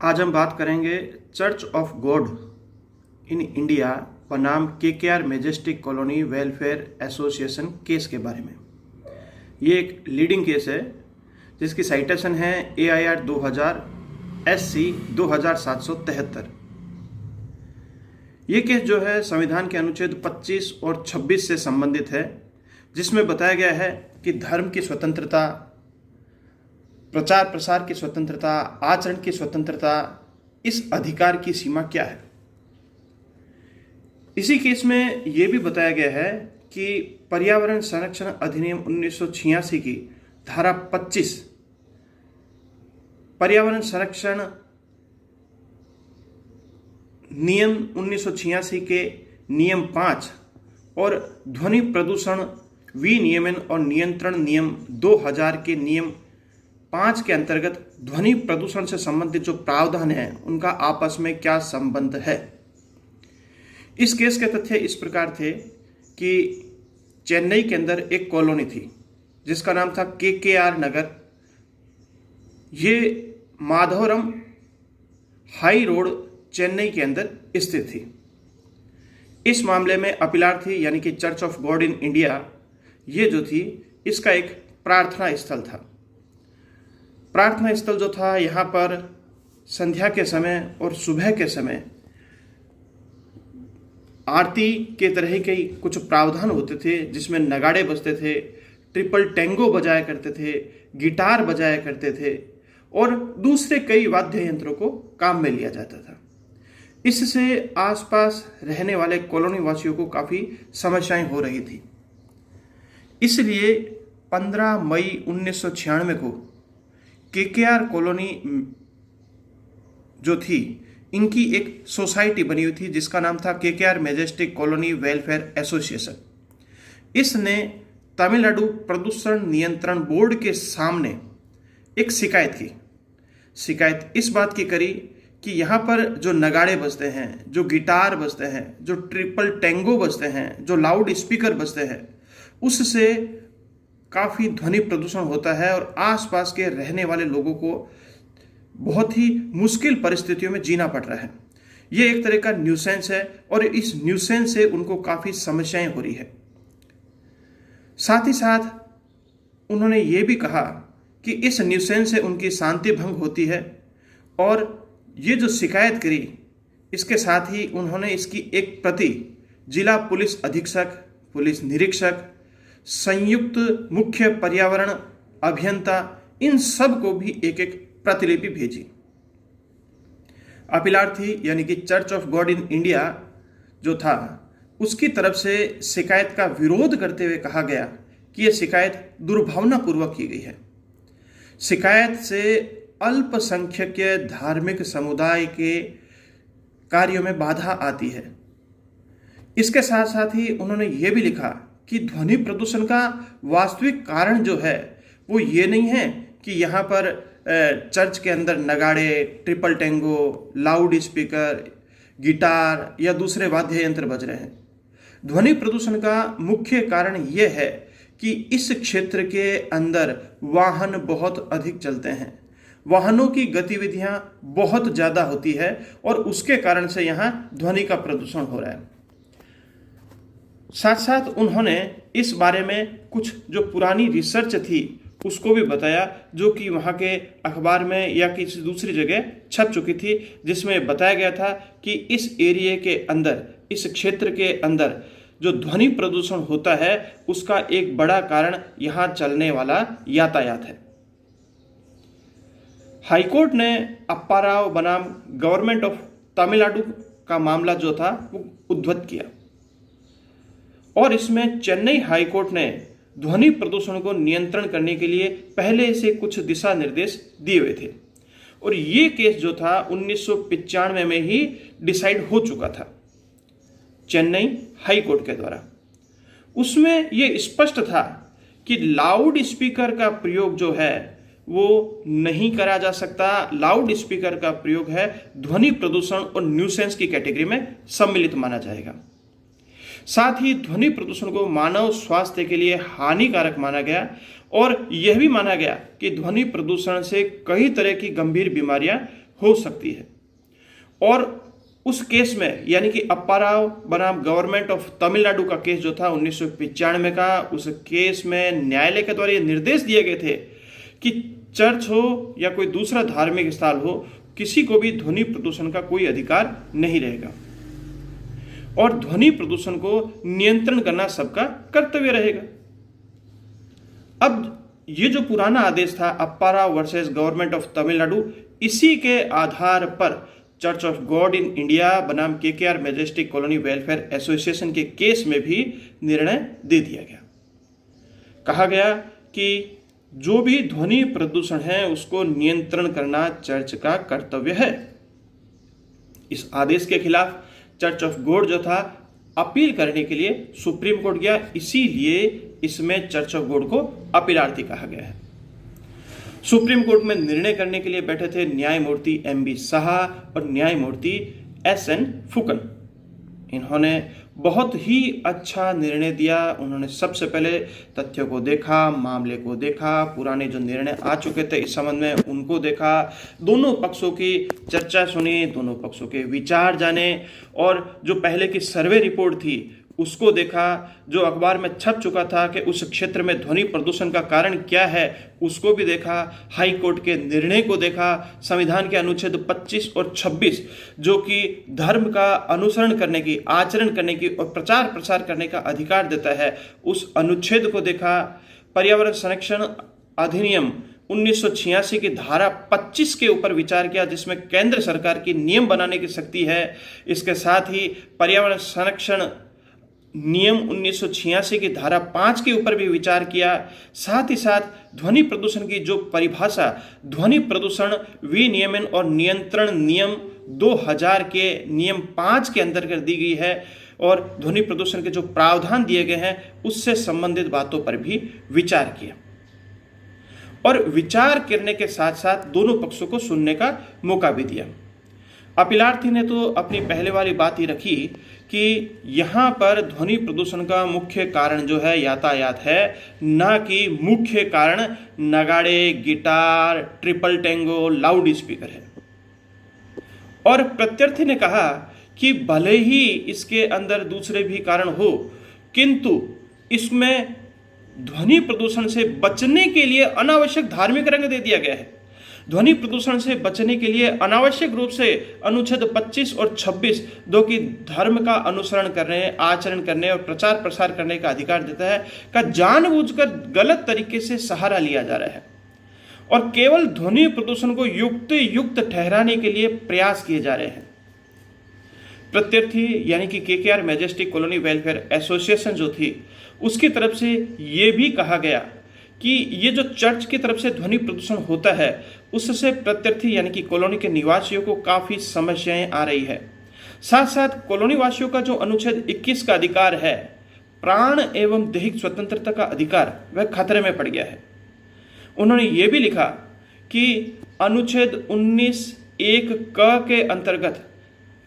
आज हम बात करेंगे church of God in India बनाम KKR majestic colony welfare association case के बारे में। ये एक लीडिंग केस है जिसकी साइटेशन है AIR 2000 SC 2773। ये केस जो है संविधान के अनुच्छेद 25 और 26 से संबंधित है, जिसमें बताया गया है कि धर्म की स्वतंत्रता, प्रचार प्रसार की स्वतंत्रता, आचरण की स्वतंत्रता, इस अधिकार की सीमा क्या है। इसी केस में यह भी बताया गया है कि पर्यावरण संरक्षण अधिनियम 1986 की धारा 25, पर्यावरण संरक्षण नियम 1986 के नियम 5 और ध्वनि प्रदूषण विनियमन और नियंत्रण नियम 2000 के नियम 5 के अंतर्गत ध्वनि प्रदूषण से संबंधित जो प्रावधान है उनका आपस में क्या संबंध है। इस केस के तथ्य इस प्रकार थे कि चेन्नई के अंदर एक कॉलोनी थी जिसका नाम था KKR नगर। ये माधवरम हाई रोड चेन्नई के अंदर स्थित थी। इस मामले में अपीलार्थी यानी कि church of God in India ये जो थी इसका एक प्रार्थना स्थल था। प्रार्थना स्थल जो था यहाँ पर संध्या के समय और सुबह के समय आरती के तरह के कुछ प्रावधान होते थे, जिसमें नगाड़े बजते थे, ट्रिपल टेंगो बजाया करते थे, गिटार बजाया करते थे और दूसरे कई वाद्य यंत्रों को काम में लिया जाता था। इससे आसपास रहने वाले कॉलोनी वासियों को काफ़ी समस्याएं हो रही थी। इसलिए 15 मई 1996 को KKR कॉलोनी जो थी इनकी एक सोसाइटी बनी हुई थी जिसका नाम था KKR majestic colony welfare association. इसने तमिलनाडु प्रदूषण नियंत्रण बोर्ड के सामने एक शिकायत की। शिकायत इस बात की करी कि यहाँ पर जो नगाड़े बजते हैं, जो गिटार बजते हैं, जो ट्रिपल टेंगो बजते हैं, जो लाउड स्पीकर बजते हैं, उससे काफ़ी ध्वनि प्रदूषण होता है और आसपास के रहने वाले लोगों को बहुत ही मुश्किल परिस्थितियों में जीना पड़ रहा है। ये एक तरह का न्यूसेंस है और इस न्यूसेंस से उनको काफ़ी समस्याएं हो रही है। साथ ही साथ उन्होंने ये भी कहा कि इस न्यूसेंस से उनकी शांति भंग होती है और ये जो शिकायत करी इसके साथ ही उन्होंने इसकी एक प्रति जिला पुलिस अधीक्षक, पुलिस निरीक्षक, संयुक्त मुख्य पर्यावरण अभियंता, इन सब को भी एक एक प्रतिलिपि भेजी। अपीलार्थी यानी कि church of God in India जो था उसकी तरफ से शिकायत का विरोध करते हुए कहा गया कि यह शिकायत दुर्भावनापूर्वक की गई है। शिकायत से अल्पसंख्यक धार्मिक समुदाय के कार्यों में बाधा आती है। इसके साथ साथ ही उन्होंने ये भी लिखा कि ध्वनि प्रदूषण का वास्तविक कारण जो है वो ये नहीं है कि यहाँ पर चर्च के अंदर नगाड़े, triple Tengo, loud speaker, guitar या दूसरे वाद्य यंत्र बज रहे हैं। ध्वनि प्रदूषण का मुख्य कारण ये है कि इस क्षेत्र के अंदर वाहन बहुत अधिक चलते हैं, वाहनों की गतिविधियां बहुत ज़्यादा होती है और उसके कारण से यहाँ ध्वनि का प्रदूषण हो रहा है। साथ साथ उन्होंने इस बारे में कुछ जो पुरानी रिसर्च थी उसको भी बताया, जो कि वहाँ के अखबार में या किसी दूसरी जगह छप चुकी थी, जिसमें बताया गया था कि इस एरिया के अंदर, इस क्षेत्र के अंदर जो ध्वनि प्रदूषण होता है उसका एक बड़ा कारण यहाँ चलने वाला यातायात है। हाईकोर्ट ने अप्पाराव बनाम गवर्नमेंट ऑफ तमिलनाडु का मामला जो था वो उद्धृत किया और इसमें चेन्नई हाईकोर्ट ने ध्वनि प्रदूषण को नियंत्रण करने के लिए पहले से कुछ दिशा निर्देश दिए हुए थे और ये केस जो था 1995 में ही डिसाइड हो चुका था चेन्नई हाईकोर्ट के द्वारा। उसमें ये स्पष्ट था कि लाउड स्पीकर का प्रयोग जो है वो नहीं करा जा सकता। लाउड स्पीकर का प्रयोग है ध्वनि प्रदूषण और न्यूसेंस की कैटेगरी में सम्मिलित माना जाएगा। साथ ही ध्वनि प्रदूषण को मानव स्वास्थ्य के लिए हानिकारक माना गया और यह भी माना गया कि ध्वनि प्रदूषण से कई तरह की गंभीर बीमारियां हो सकती है। और उस केस में यानी कि अप्पाराव बनाम गवर्नमेंट ऑफ तमिलनाडु का केस जो था 1995 का, उस केस में न्यायालय के द्वारा ये निर्देश दिए गए थे कि चर्च हो या कोई दूसरा धार्मिक स्थल हो, किसी को भी ध्वनि प्रदूषण का कोई अधिकार नहीं रहेगा और ध्वनि प्रदूषण को नियंत्रण करना सबका कर्तव्य रहेगा। अब ये जो पुराना आदेश था Apparao versus government of Tamil Nadu, इसी के आधार पर church of God in India बनाम KKR majestic colony welfare association के केस में भी निर्णय दे दिया गया। कहा गया कि जो भी ध्वनि प्रदूषण है उसको नियंत्रण करना चर्च का कर्तव्य है। इस आदेश के खिलाफ चर्च ऑफ गॉड जो था अपील करने के लिए सुप्रीम कोर्ट गया, इसीलिए इसमें चर्च ऑफ गॉड को अपीलार्थी कहा गया है। सुप्रीम कोर्ट में निर्णय करने के लिए बैठे थे न्यायमूर्ति MB शाह और न्यायमूर्ति SN फुकन। इन्होंने बहुत ही अच्छा निर्णय दिया। उन्होंने सबसे पहले तथ्यों को देखा, मामले को देखा, पुराने जो निर्णय आ चुके थे इस संबंध में उनको देखा, दोनों पक्षों की चर्चा सुनी, दोनों पक्षों के विचार जाने और जो पहले की सर्वे रिपोर्ट थी उसको देखा, जो अखबार में छप चुका था कि उस क्षेत्र में ध्वनि प्रदूषण का कारण क्या है उसको भी देखा, हाई कोर्ट के निर्णय को देखा, संविधान के अनुच्छेद 25 और 26 जो कि धर्म का अनुसरण करने की, आचरण करने की और प्रचार प्रसार करने का अधिकार देता है, उस अनुच्छेद को देखा, पर्यावरण संरक्षण अधिनियम 1986 की धारा 25 के ऊपर विचार किया जिसमें केंद्र सरकार की नियम बनाने की शक्ति है। इसके साथ ही पर्यावरण संरक्षण नियम 1986 की धारा 5 के ऊपर भी विचार किया। साथ ही साथ ध्वनि प्रदूषण की जो परिभाषा ध्वनि प्रदूषण विनियमन और नियंत्रण नियम 2000 के नियम 5 के अंतर्गत दी गई है और ध्वनि प्रदूषण के जो प्रावधान दिए गए हैं उससे संबंधित बातों पर भी विचार किया और विचार करने के साथ साथ दोनों पक्षों को सुनने का मौका भी दिया। अपीलार्थी ने तो अपनी पहले वाली बात ही रखी कि यहाँ पर ध्वनि प्रदूषण का मुख्य कारण जो है यातायात है, ना कि मुख्य कारण नगाड़े, guitar, triple Tengo, loud speaker है। और प्रत्यर्थी ने कहा कि भले ही इसके अंदर दूसरे भी कारण हो, किंतु इसमें ध्वनि प्रदूषण से बचने के लिए अनावश्यक धार्मिक रंग दे दिया गया है। ध्वनि प्रदूषण से बचने के लिए अनावश्यक रूप से अनुच्छेद 25 और 26 जो कि धर्म का अनुसरण करने, आचरण करने और प्रचार प्रसार करने का अधिकार देता है, का जानबूझकर गलत तरीके से सहारा लिया जा रहा है और केवल ध्वनि प्रदूषण को युक्त ठहराने के लिए प्रयास किए जा रहे हैं। प्रत्यर्थी यानी कि KKR majestic colony welfare association जो थी उसकी तरफ से ये भी कहा गया कि ये जो चर्च की तरफ से ध्वनि प्रदूषण होता है उससे प्रत्यर्थी यानी कि कॉलोनी के निवासियों को काफ़ी समस्याएं आ रही है। साथ साथ कॉलोनी वासियों का जो अनुच्छेद 21 का अधिकार है, प्राण एवं दैहिक स्वतंत्रता का अधिकार, वह खतरे में पड़ गया है। उन्होंने ये भी लिखा कि अनुच्छेद 19(1) क के अंतर्गत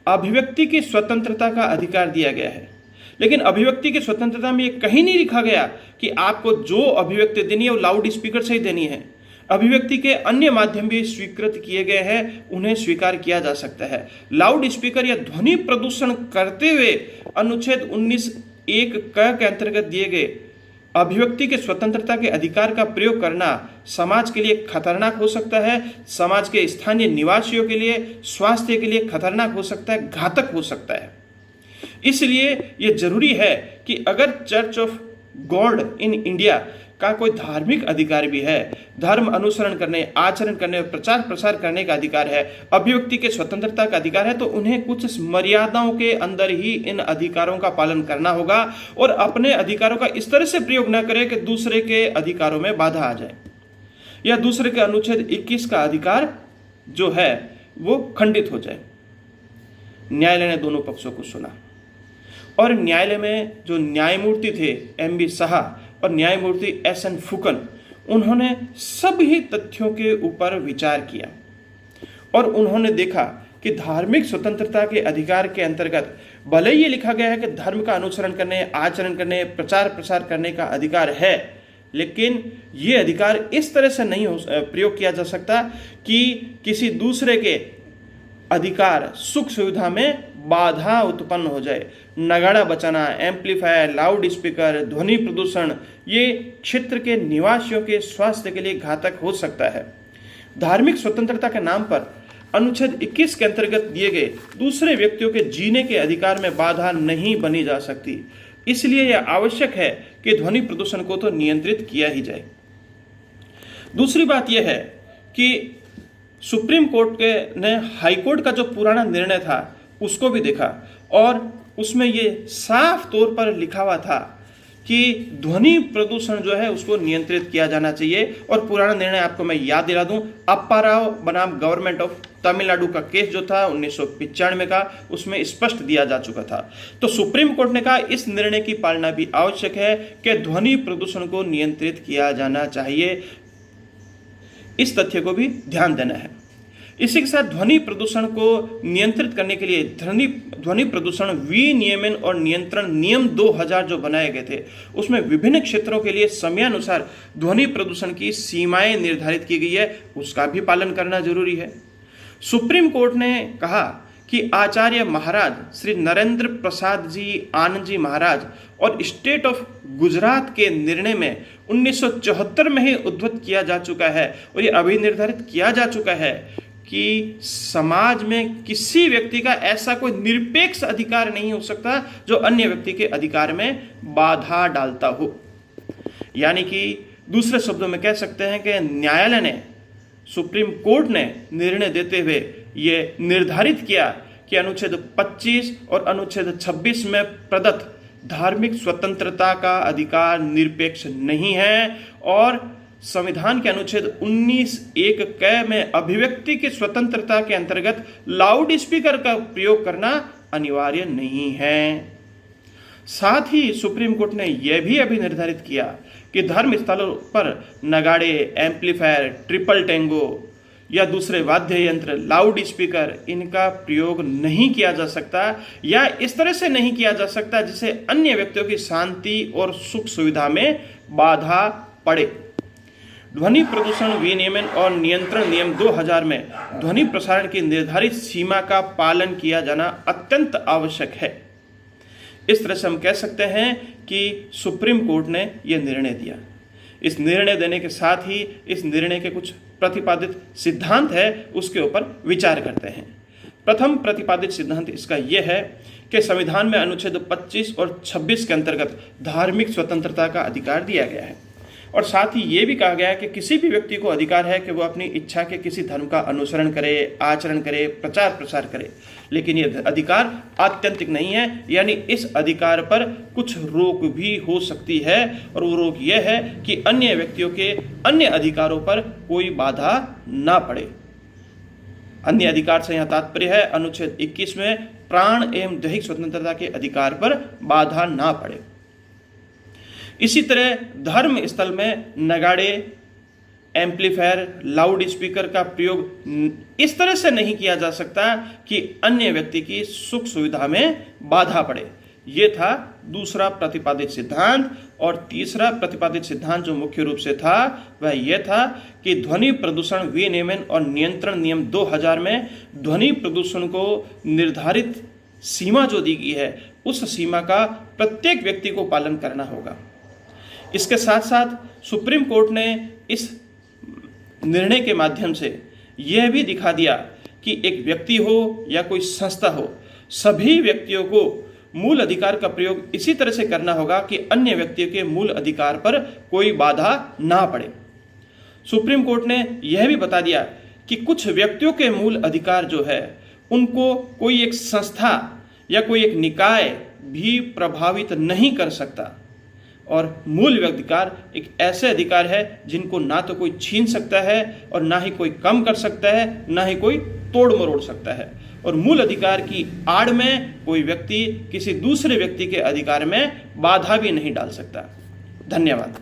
अभिव्यक्ति की स्वतंत्रता का अधिकार दिया गया है, लेकिन अभिव्यक्ति की स्वतंत्रता में ये कहीं नहीं लिखा गया कि आपको जो अभिव्यक्ति देनी है वो लाउड स्पीकर से ही देनी है। अभिव्यक्ति के अन्य माध्यम भी स्वीकृत किए गए हैं, उन्हें स्वीकार किया जा सकता है। लाउड स्पीकर या ध्वनि प्रदूषण करते हुए अनुच्छेद 19(1) क के अंतर्गत दिए गए अभिव्यक्ति के स्वतंत्रता के अधिकार का प्रयोग करना समाज के लिए खतरनाक हो सकता है, समाज के स्थानीय निवासियों के लिए, स्वास्थ्य के लिए खतरनाक हो सकता है, घातक हो सकता है। इसलिए यह जरूरी है कि अगर church of God in India का कोई धार्मिक अधिकार भी है, धर्म अनुसरण करने, आचरण करने और प्रचार प्रसार करने का अधिकार है, अभिव्यक्ति के स्वतंत्रता का अधिकार है, तो उन्हें कुछ मर्यादाओं के अंदर ही इन अधिकारों का पालन करना होगा और अपने अधिकारों का इस तरह से प्रयोग न करें कि दूसरे के अधिकारों में बाधा आ जाए या दूसरे के अनुच्छेद 21 का अधिकार जो है वो खंडित हो जाए। न्यायालय ने दोनों पक्षों को सुना और न्यायालय में जो न्यायमूर्ति थे MB शाह और न्यायमूर्ति SN फुकन, उन्होंने सभी तथ्यों के ऊपर विचार किया और उन्होंने देखा कि धार्मिक स्वतंत्रता के अधिकार के अंतर्गत भले ये लिखा गया है कि धर्म का अनुसरण करने, आचरण करने, प्रचार प्रसार करने का अधिकार है, लेकिन ये अधिकार इस तरह से नहीं प्रयोग किया जा सकता कि किसी दूसरे के अधिकार, सुख सुविधा में बाधा उत्पन्न हो जाए। नगाड़ा बजाना, एम्पलीफायर, लाउड स्पीकर, ध्वनि प्रदूषण ये क्षेत्र के निवासियों के स्वास्थ्य के लिए घातक हो सकता है। धार्मिक स्वतंत्रता के नाम पर अनुच्छेद 21 के अंतर्गत दिए गए दूसरे व्यक्तियों के जीने के अधिकार में बाधा नहीं बनी जा सकती। इसलिए यह आवश्यक है कि ध्वनि प्रदूषण को तो नियंत्रित किया ही जाए। दूसरी बात यह है कि सुप्रीम कोर्ट ने हाई कोर्ट का जो पुराना निर्णय था उसको भी देखा और उसमें ये साफ तौर पर लिखा हुआ था कि ध्वनि प्रदूषण जो है उसको नियंत्रित किया जाना चाहिए। और पुराना निर्णय आपको मैं याद दिला दूं, अप्पा राव बनाम गवर्नमेंट ऑफ तमिलनाडु का केस जो था 1995 का, उसमें स्पष्ट दिया जा चुका था। तो सुप्रीम कोर्ट ने कहा इस निर्णय की पालना भी आवश्यक है कि ध्वनि प्रदूषण को नियंत्रित किया जाना चाहिए। इस तथ्य को भी ध्यान देना है। इसी के साथ ध्वनि प्रदूषण को नियंत्रित करने के लिए ध्वनि प्रदूषण विनियमन और नियंत्रण नियम 2000 जो बनाए गए थे उसमें विभिन्न क्षेत्रों के लिए समयानुसार ध्वनि प्रदूषण की सीमाएं निर्धारित की गई है, उसका भी पालन करना जरूरी है। सुप्रीम कोर्ट ने कहा कि आचार्य महाराज श्री नरेंद्र प्रसाद जी आनंद जी महाराज और स्टेट ऑफ गुजरात के निर्णय में 1974 में ही उद्धृत किया जा चुका है और ये अभी निर्धारित किया जा चुका है कि समाज में किसी व्यक्ति का ऐसा कोई निरपेक्ष अधिकार नहीं हो सकता जो अन्य व्यक्ति के अधिकार में बाधा डालता हो। यानी कि दूसरे शब्दों में कह सकते हैं कि न्यायालय ने, सुप्रीम कोर्ट ने निर्णय देते हुए ये निर्धारित किया कि अनुच्छेद 25 और अनुच्छेद 26 में प्रदत्त धार्मिक स्वतंत्रता का अधिकार निरपेक्ष नहीं है और संविधान के अनुच्छेद 19(1) क में अभिव्यक्ति की स्वतंत्रता के अंतर्गत लाउड स्पीकर का प्रयोग करना अनिवार्य नहीं है। साथ ही सुप्रीम कोर्ट ने यह भी अभी निर्धारित किया कि धर्म स्थलों पर नगाड़े, एम्पलीफायर, ट्रिपल टेंगो या दूसरे वाद्य यंत्र, लाउड स्पीकर, इनका प्रयोग नहीं किया जा सकता या इस तरह से नहीं किया जा सकता जिससे अन्य व्यक्तियों की शांति और सुख सुविधा में बाधा पड़े। ध्वनि प्रदूषण विनियमन और नियंत्रण नियम 2000 में ध्वनि प्रसारण की निर्धारित सीमा का पालन किया जाना अत्यंत आवश्यक है। इस तरह से हम कह सकते हैं कि सुप्रीम कोर्ट ने यह निर्णय दिया। इस निर्णय देने के साथ ही इस निर्णय के कुछ प्रतिपादित सिद्धांत है उसके ऊपर विचार करते हैं। प्रथम प्रतिपादित सिद्धांत इसका यह है कि संविधान में अनुच्छेद 25 और 26 के अंतर्गत धार्मिक स्वतंत्रता का अधिकार दिया गया है और साथ ही ये भी कहा गया है कि किसी भी व्यक्ति को अधिकार है कि वो अपनी इच्छा के किसी धर्म का अनुसरण करे, आचरण करे, प्रचार प्रसार करे, लेकिन ये अधिकार आत्यंतिक नहीं है। यानी इस अधिकार पर कुछ रोक भी हो सकती है और वो रोक यह है कि अन्य व्यक्तियों के अन्य अधिकारों पर कोई बाधा ना पड़े। अन्य अधिकार से यहाँ तात्पर्य है अनुच्छेद 21 में प्राण एवं दैहिक स्वतंत्रता के अधिकार पर बाधा ना पड़े। इसी तरह धर्म स्थल में नगाड़े, एम्पलीफायर, लाउड स्पीकर का प्रयोग इस तरह से नहीं किया जा सकता कि अन्य व्यक्ति की सुख सुविधा में बाधा पड़े। ये था दूसरा प्रतिपादित सिद्धांत। और तीसरा प्रतिपादित सिद्धांत जो मुख्य रूप से था वह यह था कि ध्वनि प्रदूषण विनियमन और नियंत्रण नियम 2000 में ध्वनि प्रदूषण को निर्धारित सीमा जो दी गई है उस सीमा का प्रत्येक व्यक्ति को पालन करना होगा। इसके साथ साथ सुप्रीम कोर्ट ने इस निर्णय के माध्यम से यह भी दिखा दिया कि एक व्यक्ति हो या कोई संस्था हो, सभी व्यक्तियों को मूल अधिकार का प्रयोग इसी तरह से करना होगा कि अन्य व्यक्तियों के मूल अधिकार पर कोई बाधा ना पड़े। सुप्रीम कोर्ट ने यह भी बता दिया कि कुछ व्यक्तियों के मूल अधिकार जो है उनको कोई एक संस्था या कोई एक निकाय भी प्रभावित नहीं कर सकता और मूल अधिकार एक ऐसे अधिकार है जिनको ना तो कोई छीन सकता है और ना ही कोई कम कर सकता है, ना ही कोई तोड़ मरोड़ सकता है। और मूल अधिकार की आड़ में कोई व्यक्ति किसी दूसरे व्यक्ति के अधिकार में बाधा भी नहीं डाल सकता। धन्यवाद।